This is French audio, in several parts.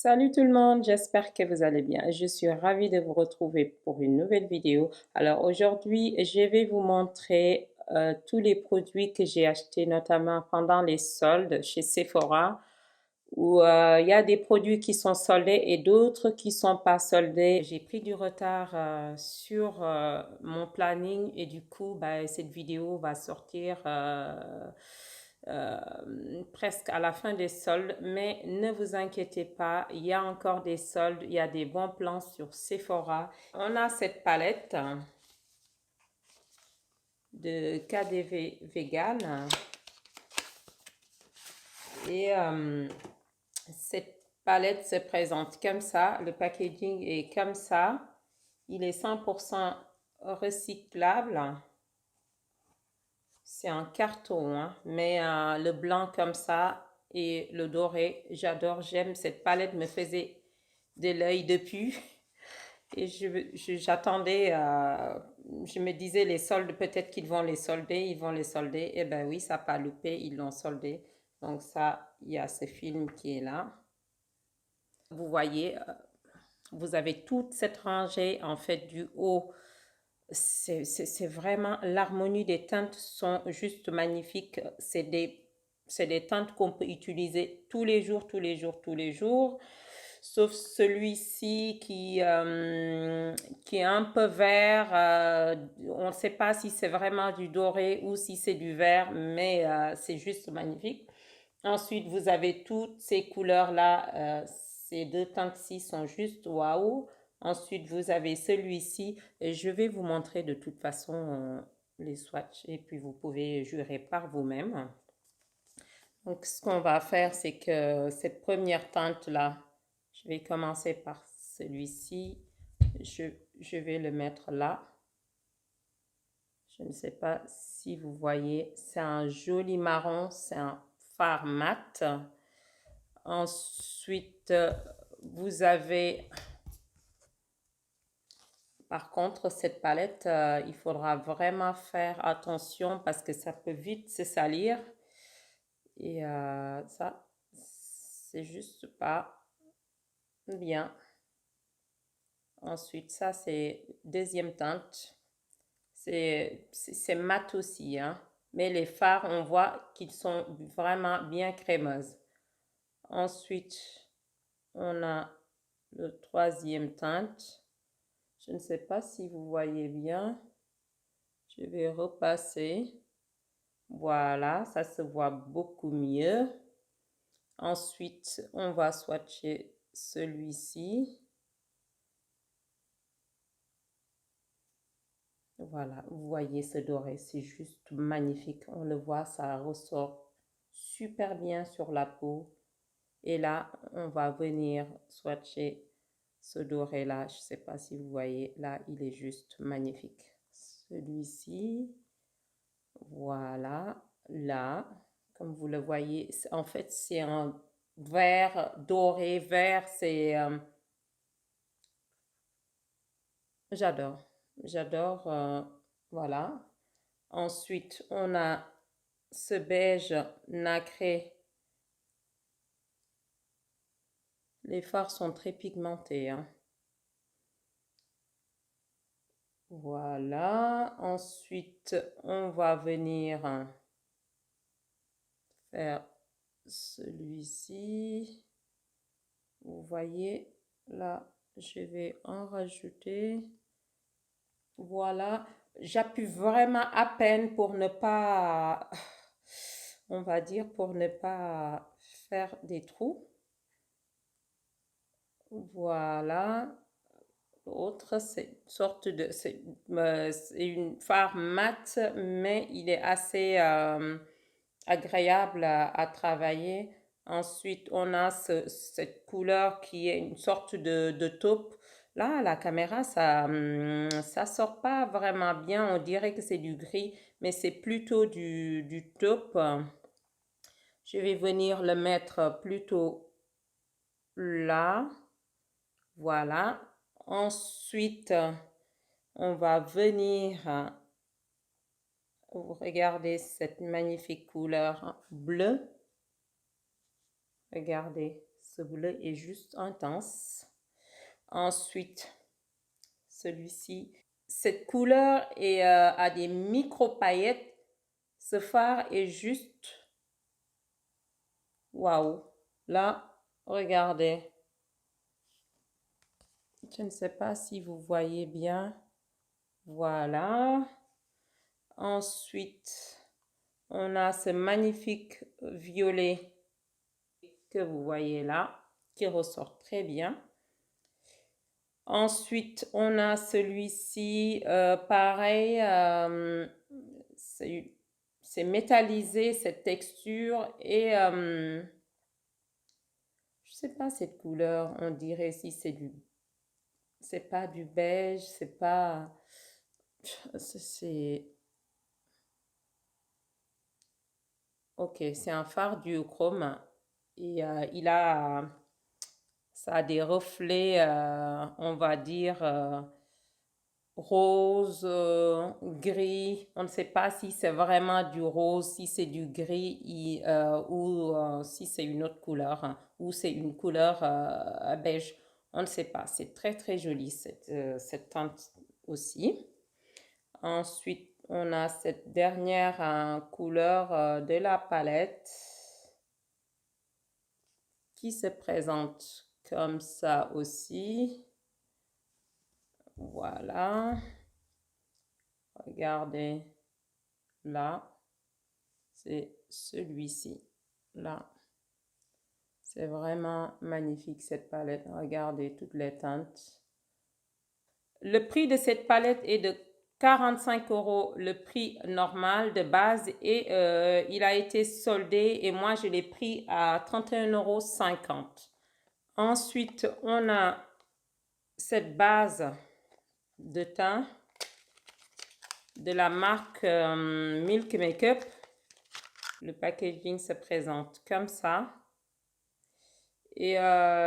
Salut tout le monde, j'espère que vous allez bien. Je suis ravie de vous retrouver pour une nouvelle vidéo. Alors aujourd'hui, je vais vous montrer tous les produits que j'ai achetés, notamment pendant les soldes chez Sephora, où il y a des produits qui sont soldés et d'autres qui sont pas soldés. J'ai pris du retard sur mon planning et du coup, cette vidéo va sortir presque à la fin des soldes, mais ne vous inquiétez pas, il y a encore des soldes, il y a des bons plans sur Sephora. On a cette palette de KDV Vegan et cette palette se présente comme ça, le packaging est comme ça, il est 100% recyclable. C'est en carton, hein, mais le blanc comme ça et le doré, j'adore, j'aime cette palette, me faisait de l'œil depuis. Et j'attendais, je me disais les soldes, peut-être qu'ils vont les solder, ils vont les solder. Eh ben oui, ça n'a pas loupé, ils l'ont soldé. Donc ça, il y a ce film qui est là. Vous voyez, vous avez toute cette rangée en fait du haut. C'est vraiment, l'harmonie des teintes sont juste magnifiques. C'est des teintes qu'on peut utiliser tous les jours, tous les jours, tous les jours. Sauf celui-ci qui est un peu vert. On ne sait pas si c'est vraiment du doré ou si c'est du vert, mais c'est juste magnifique. Ensuite, vous avez toutes ces couleurs-là. Ces deux teintes-ci sont juste waouh. Ensuite, vous avez celui-ci. Et je vais vous montrer de toute façon les swatchs et puis vous pouvez jurer par vous-même. Donc, ce qu'on va faire, c'est que cette première teinte-là, je vais commencer par celui-ci. Je vais le mettre là. Je ne sais pas si vous voyez, c'est un joli marron, c'est un fard mat. Ensuite, vous avez, par contre, cette palette, il faudra vraiment faire attention parce que ça peut vite se salir. Et ça, c'est juste pas bien. Ensuite, ça, c'est deuxième teinte. C'est mat aussi, hein. Mais les fards, on voit qu'ils sont vraiment bien crémeuses. Ensuite, on a le troisième teinte. Je ne sais pas si vous voyez bien. Je vais repasser. Voilà, ça se voit beaucoup mieux. Ensuite, on va swatcher celui-ci. Voilà, vous voyez ce doré, c'est juste magnifique. On le voit, ça ressort super bien sur la peau. Et là, on va venir swatcher ce doré là. Je ne sais pas si vous voyez, là, il est juste magnifique. Celui-ci, voilà, là, comme vous le voyez, en fait, c'est un vert doré, vert, c'est... j'adore, j'adore, voilà. Ensuite, on a ce beige nacré. Les fards sont très pigmentés, hein. Voilà. Ensuite, on va venir faire celui-ci. Vous voyez, là, je vais en rajouter. Voilà. J'appuie vraiment à peine pour ne pas, on va dire, pour ne pas faire des trous. Voilà. L'autre, c'est une sorte de, c'est une fard mat, mais il est assez agréable à travailler. Ensuite, on a cette couleur qui est une sorte de taupe. Là, à la caméra, ça sort pas vraiment bien. On dirait que c'est du gris, mais c'est plutôt du taupe. Je vais venir le mettre plutôt là. Voilà. Ensuite, on va venir, regarder cette magnifique couleur bleue. Regardez, Ce bleu est juste intense. Ensuite, celui-ci. Cette couleur a des micro-paillettes. Ce fard est juste... Waouh! Là, regardez. Je ne sais pas si vous voyez bien. Voilà. Ensuite, on a ce magnifique violet que vous voyez là, qui ressort très bien. Ensuite, on a celui-ci, pareil, c'est métallisé, cette texture, et je sais pas cette couleur, on dirait si c'est pas du beige, c'est pas, ok, c'est un fard duochrome, et ça a des reflets, on va dire, rose, gris. On ne sait pas si c'est vraiment du rose, si c'est du gris ou si c'est une autre couleur, hein, ou c'est une couleur beige. On ne sait pas. C'est très très joli cette teinte aussi. Ensuite, on a cette dernière couleur de la palette qui se présente comme ça aussi. Voilà. Regardez. Là, c'est celui-ci. Là. C'est vraiment magnifique cette palette. Regardez toutes les teintes. Le prix de cette palette est de 45 €, le prix normal de base, et il a été soldé et moi je l'ai pris à 31,50 €. Ensuite, on a cette base de teint de la marque Milk Makeup. Le packaging se présente comme ça. Et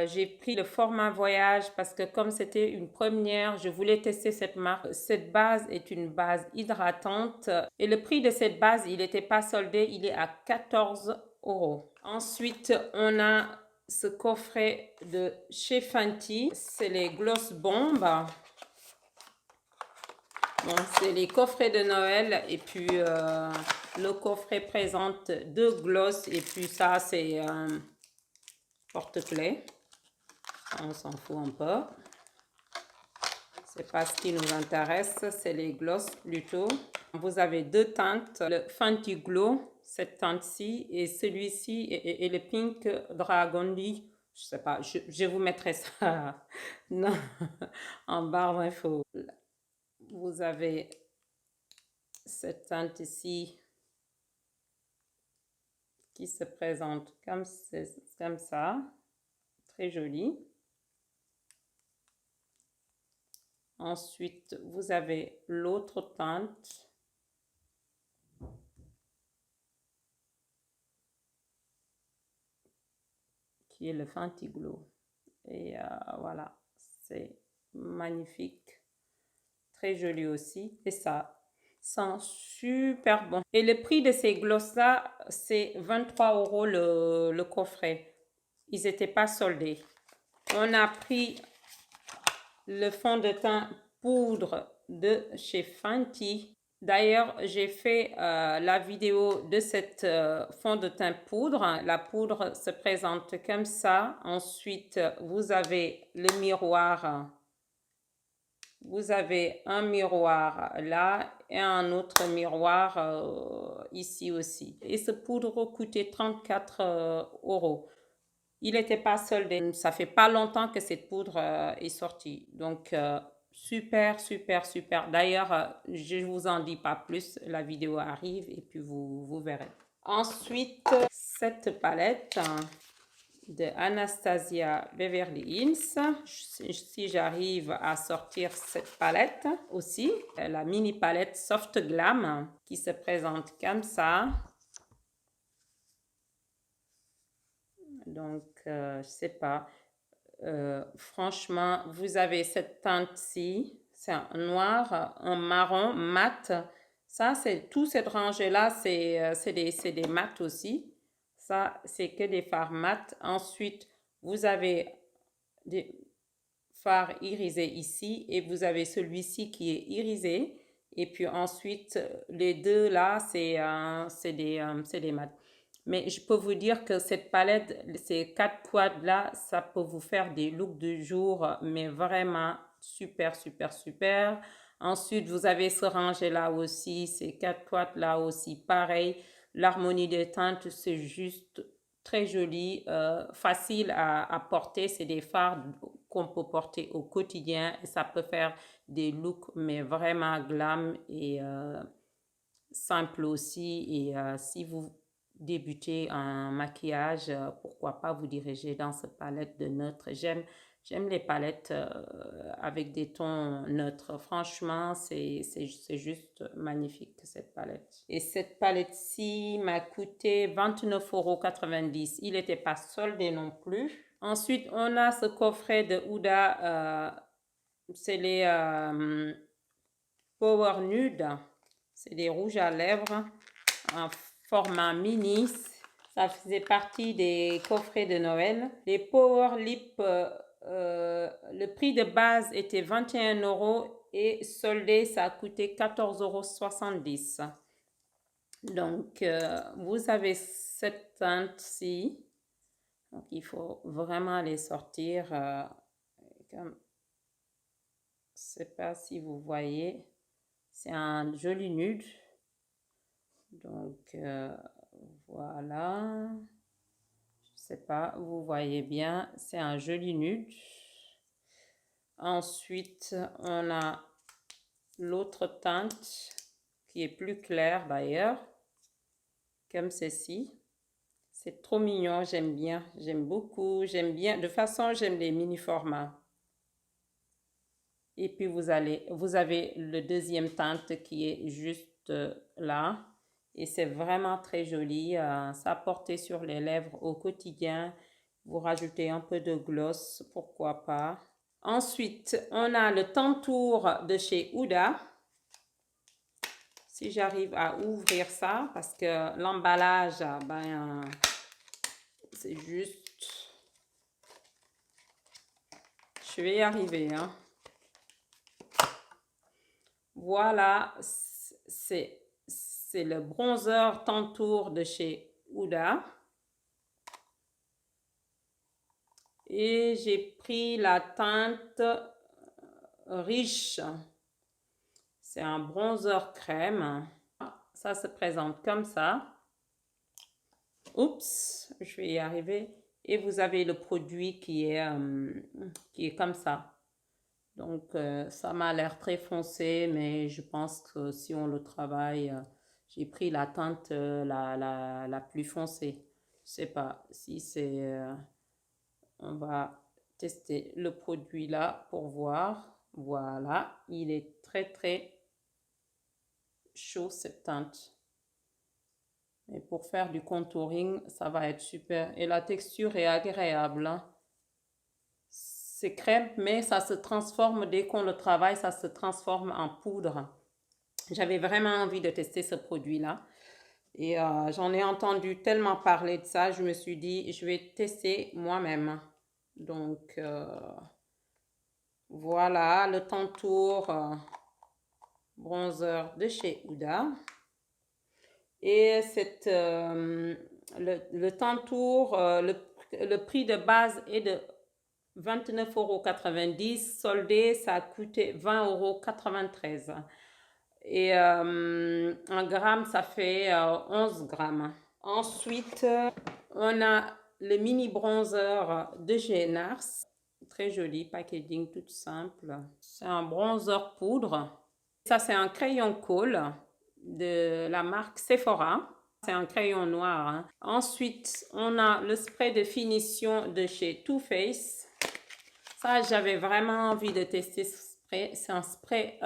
j'ai pris le format voyage parce que comme c'était une première, je voulais tester cette marque. Cette base est une base hydratante et le prix de cette base, il n'était pas soldé, il est à 14 €. Ensuite, on a ce coffret de chez Fenty, c'est les Gloss Bombs. Bon, c'est les coffrets de Noël et puis le coffret présente 2 gloss et puis ça c'est porte-clés. On s'en fout un peu. C'est pas ce qui nous intéresse, c'est les gloss plutôt. Vous avez 2 teintes, le Fenty Glow, cette teinte-ci, et celui-ci et le Pink Dragonly. Je sais pas, je vous mettrai ça non, en barre d'infos. Vous avez cette teinte ici qui se présente comme ça, très jolie. Ensuite, vous avez l'autre teinte qui est le Fenty Glow. Et voilà, c'est magnifique, très joli aussi. Et ça sent super bon. Et le prix de ces gloss-là, c'est 23 € le coffret. Ils n'étaient pas soldés. On a pris le fond de teint poudre de chez Fenty. D'ailleurs, j'ai fait la vidéo de cette fond de teint poudre. La poudre se présente comme ça. Ensuite, vous avez le miroir. Vous avez un miroir là et un autre miroir ici aussi. Et ce poudre coûtait 34 €. Il n'était pas soldé. Ça fait pas longtemps que cette poudre est sortie. Donc, super, super, super. D'ailleurs, je ne vous en dis pas plus. La vidéo arrive et puis vous verrez. Ensuite, cette palette de Anastasia Beverly Hills. Si j'arrive à sortir cette palette aussi. La mini palette Soft Glam qui se présente comme ça. Donc, je sais pas. Franchement, vous avez cette teinte-ci. C'est un noir, un marron mat. Ça, c'est tout cette rangée-là, c'est des mat aussi. Ça, c'est que des fards mat. Ensuite, Vous avez des fards irisés ici et vous avez celui-ci qui est irisé. Et puis ensuite, les deux là, c'est des mat. Mais je peux vous dire que cette palette, ces 4 quads là, ça peut vous faire des looks de jour, mais vraiment super, super, super. Ensuite, vous avez ce rangé là aussi, ces 4 quads là aussi, pareil. L'harmonie des teintes, c'est juste très joli, facile à porter. C'est des fards qu'on peut porter au quotidien et ça peut faire des looks, mais vraiment glam et simple aussi. Et si vous débutez en maquillage, pourquoi pas vous diriger dans cette palette de neutres. J'aime les palettes avec des tons neutres. Franchement, c'est juste magnifique cette palette. Et cette palette-ci m'a coûté 29,90 €. Il n'était pas soldé non plus. Ensuite, on a ce coffret de Huda. C'est les Power Nude. C'est des rouges à lèvres en format mini. Ça faisait partie des coffrets de Noël. Les Power Lip, le prix de base était 21 € et soldé, ça a coûté 14,70 €. Donc, vous avez cette teinte-ci. Donc, il faut vraiment les sortir. Comme, je ne sais pas si vous voyez. C'est un joli nude. Donc, voilà. Je ne sais pas, vous voyez bien. C'est un joli nude. Ensuite, on a l'autre teinte qui est plus claire d'ailleurs. Comme ceci. C'est trop mignon, j'aime bien. J'aime beaucoup, j'aime bien. De toute façon, j'aime les mini formats. Et puis, vous avez le deuxième teinte qui est juste là. Et c'est vraiment très joli. Ça porté sur les lèvres au quotidien. Vous rajoutez un peu de gloss, pourquoi pas. Ensuite, on a le Tantour de chez Huda. Si j'arrive à ouvrir ça, parce que l'emballage, ben, c'est juste... Je vais y arriver, hein. Voilà, c'est le bronzer Tantour de chez Huda. Et j'ai pris la teinte riche. C'est un bronzer crème. Ça se présente comme ça. Oups, je vais y arriver. Et vous avez le produit qui est comme ça. Donc, ça m'a l'air très foncé, mais je pense que si on le travaille, j'ai pris la teinte la plus foncée. Je sais pas si c'est... on va tester le produit là pour voir. Voilà, il est très très chaud cette teinte. Et pour faire du contouring, ça va être super. Et la texture est agréable, hein. C'est crème, mais ça se transforme dès qu'on le travaille, ça se transforme en poudre. J'avais vraiment envie de tester ce produit-là. Et j'en ai entendu tellement parler de ça, je me suis dit, je vais tester moi-même. Donc, voilà le Tantour bronzer de chez Huda. Et le Tantour, le prix de base est de 29,90 €. Soldé, ça a coûté 20,93 €. Et un gramme, ça fait 11 grammes. Ensuite, on a le mini bronzer de chez NARS. Très joli, packaging tout simple. C'est un bronzer poudre. Ça, c'est un crayon colle de la marque Sephora. C'est un crayon noir, hein. Ensuite, on a le spray de finition de chez Too Faced. Ça, j'avais vraiment envie de tester ce spray. C'est un spray,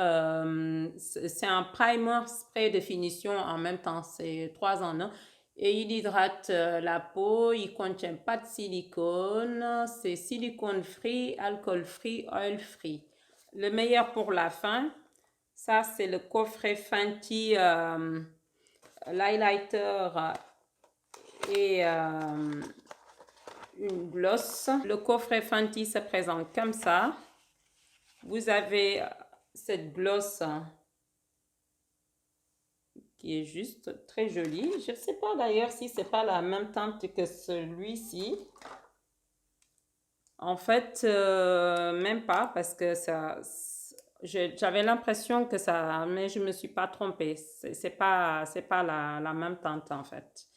c'est un primer spray de finition en même temps. C'est 3 en 1. Et il hydrate la peau. Il ne contient pas de silicone. C'est silicone free, alcool free, oil free. Le meilleur pour la fin, ça c'est le coffret Fenty l'highlighter et une une gloss. Le coffret Fenty se présente comme ça. Vous avez cette gloss qui est juste très jolie. Je ne sais pas d'ailleurs si c'est pas la même teinte que celui-ci. En fait, même pas parce que ça, j'avais l'impression que ça, mais je me suis pas trompée. C'est pas la même teinte en fait.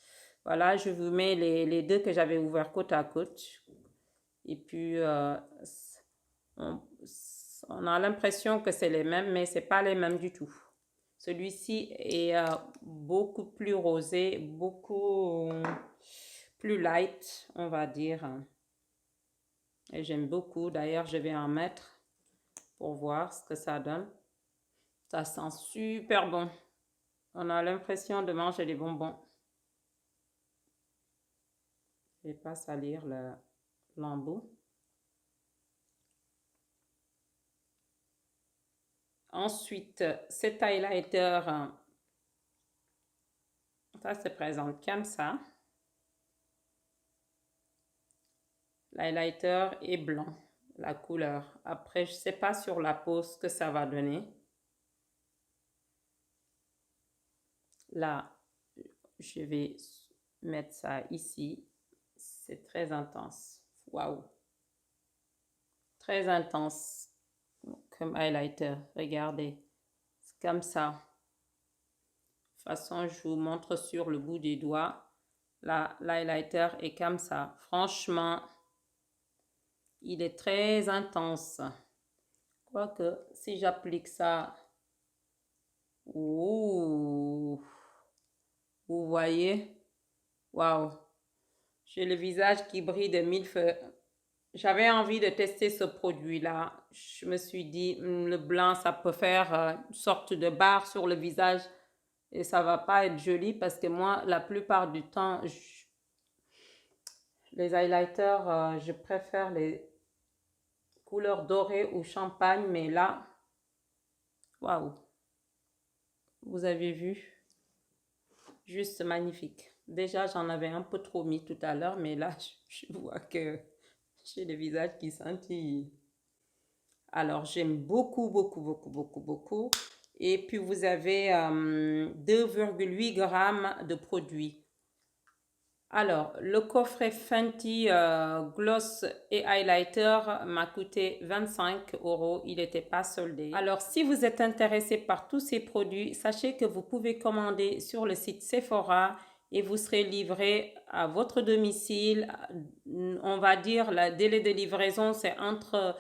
Voilà, je vous mets les deux que j'avais ouverts côte à côte. Et puis, on a l'impression que c'est les mêmes, mais c'est pas les mêmes du tout. Celui-ci est beaucoup plus rosé, beaucoup plus light, on va dire. Et j'aime beaucoup. D'ailleurs, je vais en mettre pour voir ce que ça donne. Ça sent super bon. On a l'impression de manger des bonbons. Je ne vais pas salir l'embout. Ensuite, cet highlighter, ça se présente comme ça. L'highlighter est blanc, la couleur. Après, je ne sais pas sur la peau ce que ça va donner. Là, je vais mettre ça ici. C'est très intense. Waouh! Très intense comme highlighter. Regardez. C'est comme ça. De toute façon, je vous montre sur le bout des doigts. Là, l'highlighter est comme ça. Franchement, il est très intense. Quoique, si j'applique ça, ouh, vous voyez, waouh, j'ai le visage qui brille de mille feux. J'avais envie de tester ce produit-là. Je me suis dit, le blanc, ça peut faire une sorte de barre sur le visage et ça va pas être joli parce que moi, la plupart du temps, les highlighters, je préfère les couleurs dorées ou champagne, mais là, waouh, vous avez vu, juste magnifique. Déjà, j'en avais un peu trop mis tout à l'heure, mais là, je vois que j'ai le visage qui scintille. Alors, j'aime beaucoup, beaucoup, beaucoup, beaucoup, beaucoup. Et puis, vous avez 2,8 grammes de produits. Alors, le coffret Fenty Gloss et Highlighter m'a coûté 25 €. Il n'était pas soldé. Alors, si vous êtes intéressé par tous ces produits, sachez que vous pouvez commander sur le site Sephora et vous serez livré à votre domicile. On va dire, le délai de livraison, c'est entre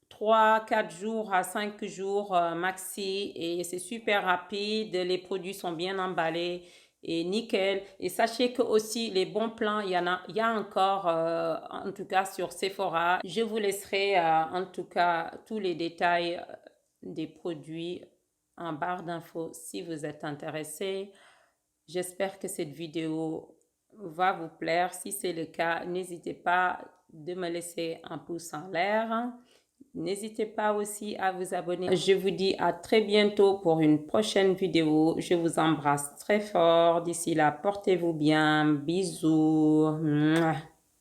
3-4 jours à 5 jours maxi et c'est super rapide. Les produits sont bien emballés et nickel. Et sachez que aussi les bons plans, il y a encore en tout cas sur Sephora. Je vous laisserai en tout cas tous les détails des produits en barre d'infos si vous êtes intéressé. J'espère que cette vidéo va vous plaire. Si c'est le cas, n'hésitez pas de me laisser un pouce en l'air. N'hésitez pas aussi à vous abonner. Je vous dis à très bientôt pour une prochaine vidéo. Je vous embrasse très fort. D'ici là, portez-vous bien. Bisous. Mouah.